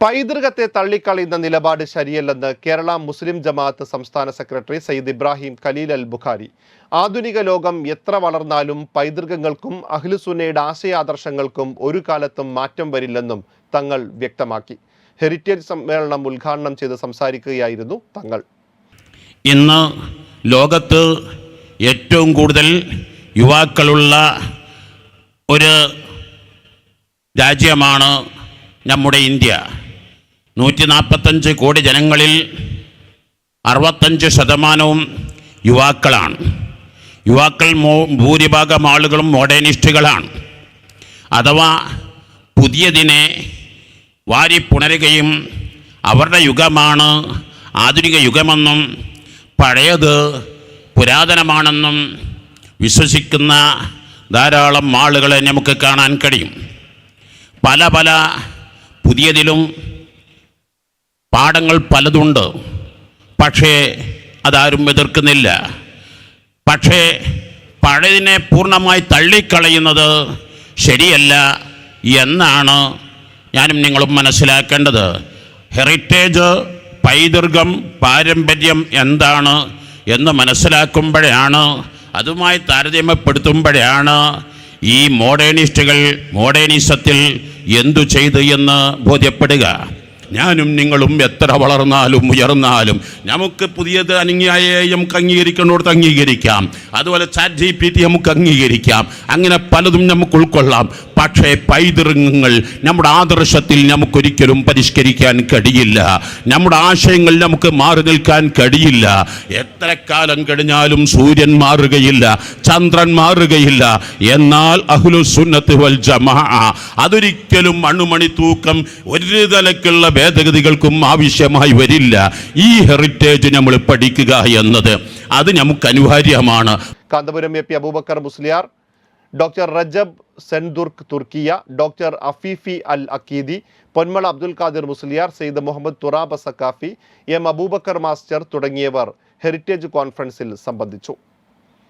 പൈതൃകത്തെ തള്ളിക്കളയുന്ന നിലപാട് ശരിയല്ലെന്ന് കേരള മുസ്ലിം ജമാഅത്ത് സംസ്ഥാന സെക്രട്ടറി സയ്യിദ് ഇബ്രാഹിം ഖലീൽ അൽ ബുഖാരി. ആധുനിക ലോകം എത്ര വളർന്നാലും പൈതൃകങ്ങൾക്കും അഹ്ലുസുന്നയുടെ ആശയാദർശങ്ങൾക്കും ഒരു കാലത്തും മാറ്റം വരില്ലെന്നും തങ്ങൾ വ്യക്തമാക്കി. ഹെറിറ്റേജ് സമ്മേളനം ഉദ്ഘാടനം ചെയ്ത് സംസാരിക്കുകയായിരുന്നു തങ്ങൾ. ഇന്ന് ലോകത്ത് ഏറ്റവും കൂടുതൽ യുവാക്കളുള്ള ഒരു രാജ്യമാണ് നമ്മുടെ ഇന്ത്യ. 145 കോടി ജനങ്ങളിൽ 65% യുവാക്കളാണ്. യുവാക്കൾ ഭൂരിഭാഗം ആളുകളും മോഡേണിസ്റ്റുകളാണ്. അഥവാ പുതിയതിനെ വാരിപ്പുണരുകയും അവരുടെ യുഗമാണ് ആധുനിക യുഗമെന്നും പഴയത് പുരാതനമാണെന്നും വിശ്വസിക്കുന്ന ധാരാളം ആളുകളെ നമുക്ക് കാണാൻ കഴിയും. പല പുതിയതിലും പാഠങ്ങൾ പലതുണ്ട്. പക്ഷേ അതാരും എതിർക്കുന്നില്ല. പക്ഷേ പഴയതിനെ പൂർണ്ണമായി തള്ളിക്കളയുന്നത് ശരിയല്ല എന്നാണ് ഞാനും നിങ്ങളും മനസ്സിലാക്കേണ്ടത്. ഹെറിറ്റേജ്, പൈതൃകം, പാരമ്പര്യം എന്താണ് എന്ന് മനസ്സിലാക്കുമ്പോഴാണ്, അതുമായി താരതമ്യപ്പെടുത്തുമ്പോഴാണ് ഈ മോഡേണിസത്തിൽ എന്തു ചെയ്തു എന്ന് ബോധ്യപ്പെടുക. ഞാനും നിങ്ങളും എത്ര വളർന്നാലും ഉയർന്നാലും നമുക്ക് പുതിയത് നമുക്ക് അംഗീകരിക്കേണ്ടോടത്ത് അംഗീകരിക്കാം. അതുപോലെ ChatGPT നമുക്ക് അംഗീകരിക്കാം. അങ്ങനെ പലതും നമുക്ക് ഉൾക്കൊള്ളാം. പക്ഷേ പൈതൃകങ്ങൾ നമ്മുടെ ആദർശത്തിൽ നമുക്കൊരിക്കലും പരിഷ്കരിക്കാൻ കഴിയില്ല. നമ്മുടെ ആശയങ്ങൾ നമുക്ക് മാറി നിൽക്കാൻ കഴിയില്ല. എത്ര കാലം കഴിഞ്ഞാലും സൂര്യൻ മാറുകയില്ല, ചന്ദ്രൻ മാറുകയില്ല. എന്നാൽ അഹ്ലുസുന്നത്ത് വൽ ജമാഅ അതൊരിക്കലും അണുമണി തൂക്കം ഒരു തലക്കുള്ള ഭേദഗതികൾക്കും ആവശ്യമായി വരില്ല. ഈ ഹെറിറ്റേജ് നമ്മൾ പഠിക്കുക എന്നത് അത് നമുക്ക് അനിവാര്യമാണ്. കാന്തപുരം AP അബൂബക്കർ മുസ്ലിയാർ, ഡോക്ടർ റജബ് സെൻദുർക്ക് തുർക്കിയ, ഡോക്ടർ അഫീഫി അൽ അക്കീദി, പൊന്മള അബ്ദുൽ ഖാദിർ മുസ്ലിയാർ, സെയ്ദ് മുഹമ്മദ് തുറാബ സക്കാഫി, M അബൂബക്കർ മാസ്റ്റർ തുടങ്ങിയവർ ഹെറിറ്റേജ് കോൺഫറൻസിൽ സംബന്ധിച്ചു.